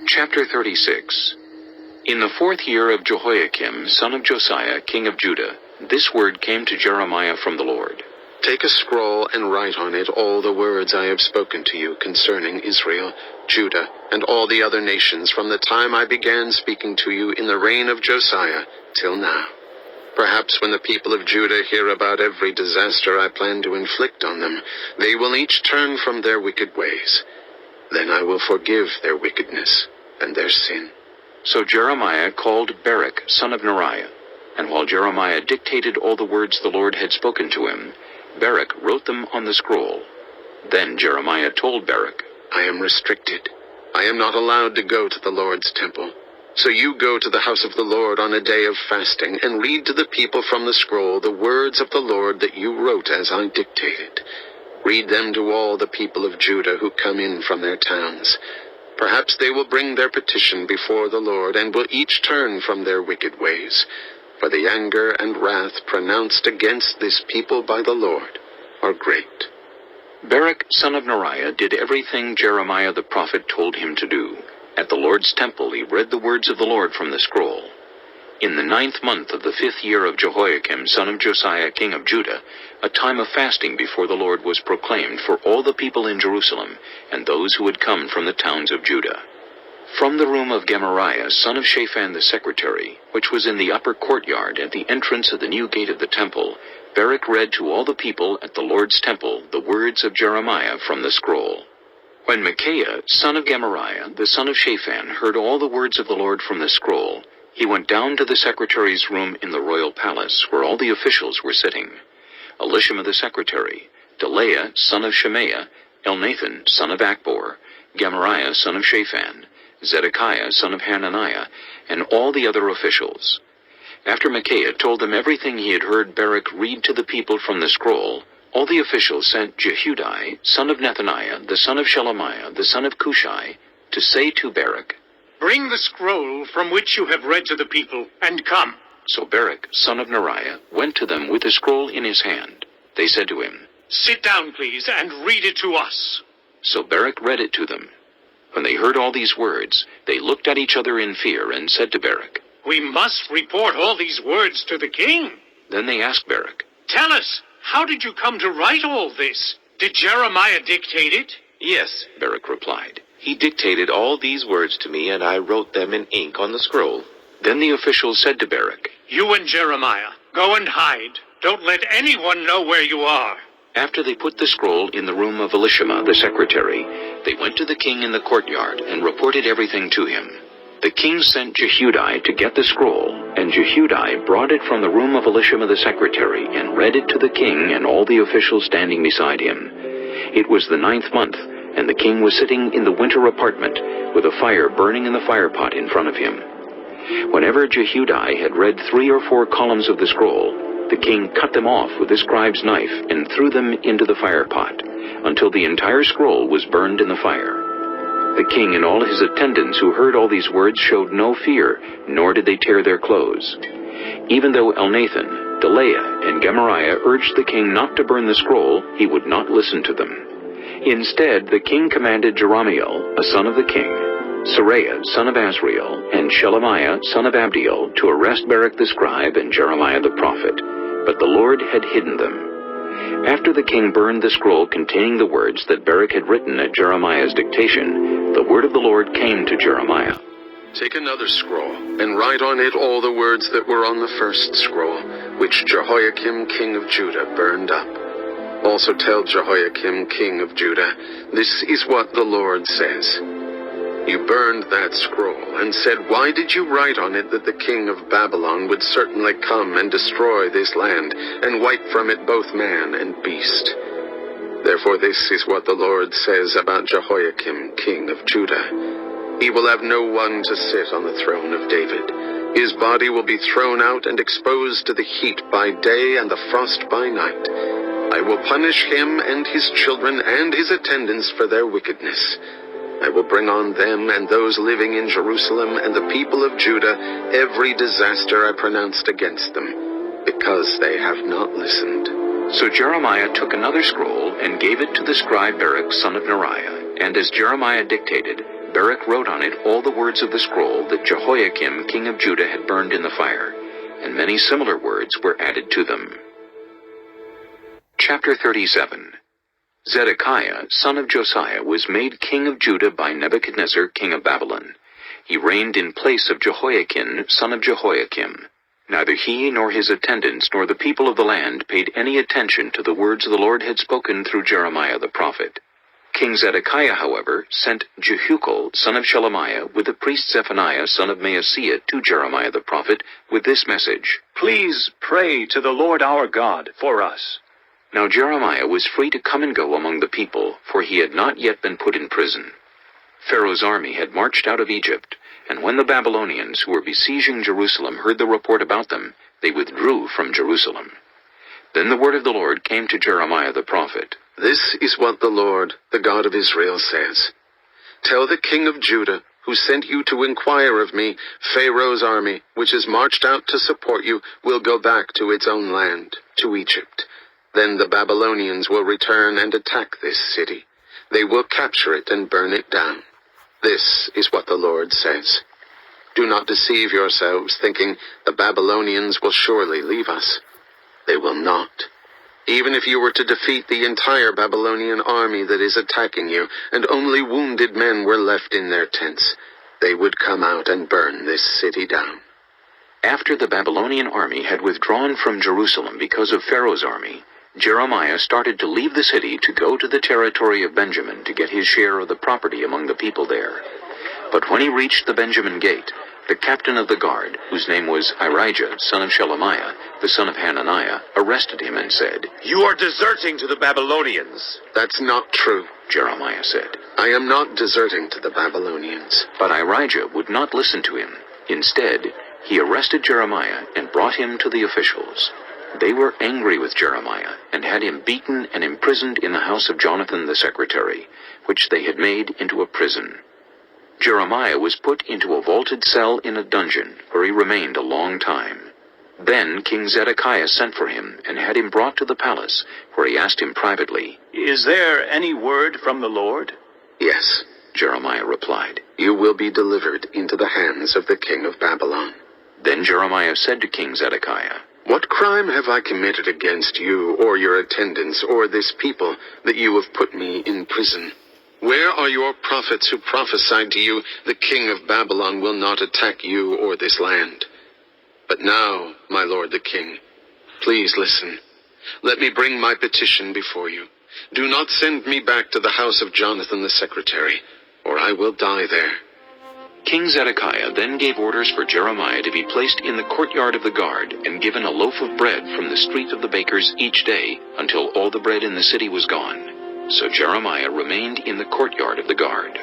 Chapter 36. In the 4th year of Jehoiakim, son of Josiah, king of Judah, this word came to Jeremiah from the Lord. Take a scroll and write on it all the words I have spoken to you concerning Israel, Judah, and all the other nations from the time I began speaking to you in the reign of Josiah till now. Perhaps when the people of Judah hear about every disaster I plan to inflict on them, they will each turn from their wicked ways. Then I will forgive their wickedness and their sin. So Jeremiah called Baruch, son of Neriah, and while Jeremiah dictated all the words the Lord had spoken to him, Baruch wrote them on the scroll. Then Jeremiah told Baruch, I am restricted. I am not allowed to go to the Lord's temple. So you go to the house of the Lord on a day of fasting and read to the people from the scroll the words of the Lord that you wrote as I dictated. Read them to all the people of Judah who come in from their towns. Perhaps they will bring their petition before the Lord and will each turn from their wicked ways. For the anger and wrath pronounced against this people by the Lord are great. Baruch, son of Neriah, did everything Jeremiah the prophet told him to do. At the Lord's temple he read the words of the Lord from the scroll. In the 9th month of the 5th year of Jehoiakim, son of Josiah, king of Judah, a time of fasting before the Lord was proclaimed for all the people in Jerusalem and those who had come from the towns of Judah. From the room of Gemariah, son of Shaphan the secretary, which was in the upper courtyard at the entrance of the new gate of the temple, Baruch read to all the people at the Lord's temple the words of Jeremiah from the scroll. When Micaiah, son of Gemariah, the son of Shaphan, heard all the words of the Lord from the scroll, he went down to the secretary's room in the royal palace, where all the officials were sitting. Elishama the secretary, Delaiah, son of Shemaiah, Elnathan, son of Akbor, Gemariah, son of Shaphan, Zedekiah, son of Hananiah, and all the other officials. After Micaiah told them everything he had heard Baruch read to the people from the scroll, all the officials sent Jehudi, son of Nethaniah, the son of Shelemiah, the son of Cushai, to say to Baruch, Bring the scroll from which you have read to the people, and come. So Baruch, son of Neriah, went to them with the scroll in his hand. They said to him, Sit down, please, and read it to us. So Baruch read it to them. When they heard all these words, they looked at each other in fear and said to Baruch, We must report all these words to the king. Then they asked Baruch, Tell us, how did you come to write all this? Did Jeremiah dictate it? Yes, Baruch replied. he dictated all these words to me, and I wrote them in ink on the scroll. Then the officials said to Baruch, You and Jeremiah, go and hide. Don't let anyone know where you are. After they put the scroll in the room of Elishama the secretary, they went to the king in the courtyard and reported everything to him. The king sent Jehudi to get the scroll, and Jehudi brought it from the room of Elishama the secretary and read it to the king and all the officials standing beside him. It was the 9th month, and the king was sitting in the winter apartment with a fire burning in the firepot in front of him. Whenever Jehudi had read 3 or 4 columns of the scroll, the king cut them off with the scribe's knife and threw them into the firepot, until the entire scroll was burned in the fire. The king and all his attendants who heard all these words showed no fear, nor did they tear their clothes. Even though Elnathan, Delaiah, and Gemariah urged the king not to burn the scroll, he would not listen to them. Instead, the king commanded Jerahmeel, a son of the king, Seraiah, son of Azriel, and Shelemiah, son of Abdiel, to arrest Baruch the scribe and Jeremiah the prophet, but the Lord had hidden them. After the king burned the scroll containing the words that Baruch had written at Jeremiah's dictation, the word of the Lord came to Jeremiah. Take another scroll, and write on it all the words that were on the first scroll, which Jehoiakim king of Judah burned up. Also tell Jehoiakim king of Judah, this is what the Lord says. You burned that scroll, and said, Why did you write on it that the king of Babylon would certainly come and destroy this land, and wipe from it both man and beast? Therefore this is what the Lord says about Jehoiakim king of Judah. He will have no one to sit on the throne of David. His body will be thrown out and exposed to the heat by day and the frost by night. I will punish him and his children and his attendants for their wickedness. I will bring on them and those living in Jerusalem and the people of Judah every disaster I pronounced against them, because they have not listened. So Jeremiah took another scroll and gave it to the scribe Baruch, son of Neriah, and as Jeremiah dictated, Baruch wrote on it all the words of the scroll that Jehoiakim king of Judah had burned in the fire, and many similar words were added to them. Chapter 37. Zedekiah, son of Josiah, was made king of Judah by Nebuchadnezzar, king of Babylon. He reigned in place of Jehoiakim, son of Jehoiakim. Neither he nor his attendants nor the people of the land paid any attention to the words the Lord had spoken through Jeremiah the prophet. King Zedekiah, however, sent Jehucal, son of Shelemiah, with the priest Zephaniah, son of Maaseiah, to Jeremiah the prophet, with this message: Please pray to the Lord our God for us. Now Jeremiah was free to come and go among the people, for he had not yet been put in prison. Pharaoh's army had marched out of Egypt, and when the Babylonians who were besieging Jerusalem heard the report about them, they withdrew from Jerusalem. Then the word of the Lord came to Jeremiah the prophet. This is what the Lord, the God of Israel, says. Tell the king of Judah, who sent you to inquire of me, Pharaoh's army, which has marched out to support you, will go back to its own land, to Egypt. Then the Babylonians will return and attack this city. They will capture it and burn it down. This is what the Lord says. Do not deceive yourselves, thinking the Babylonians will surely leave us. They will not. Even if you were to defeat the entire Babylonian army that is attacking you, and only wounded men were left in their tents, they would come out and burn this city down. After the Babylonian army had withdrawn from Jerusalem because of Pharaoh's army, Jeremiah started to leave the city to go to the territory of Benjamin to get his share of the property among the people there. But when he reached the Benjamin gate, the captain of the guard, whose name was Irijah, son of Shelemiah, the son of Hananiah, arrested him and said, You are deserting to the Babylonians. That's not true, Jeremiah said. I am not deserting to the Babylonians. But Irijah would not listen to him. Instead, he arrested Jeremiah and brought him to the officials. They were angry with Jeremiah and had him beaten and imprisoned in the house of Jonathan the secretary, which they had made into a prison. Jeremiah was put into a vaulted cell in a dungeon, where he remained a long time. Then King Zedekiah sent for him and had him brought to the palace, where he asked him privately, Is there any word from the Lord? Yes, Jeremiah replied. You will be delivered into the hands of the king of Babylon. Then Jeremiah said to King Zedekiah, What crime have I committed against you or your attendants or this people that you have put me in prison? Where are your prophets who prophesied to you, the king of Babylon will not attack you or this land? But now, my lord the king, please listen. Let me bring my petition before you. Do not send me back to the house of Jonathan the secretary, or I will die there. King Zedekiah then gave orders for Jeremiah to be placed in the courtyard of the guard and given a loaf of bread from the street of the bakers each day until all the bread in the city was gone. So Jeremiah remained in the courtyard of the guard.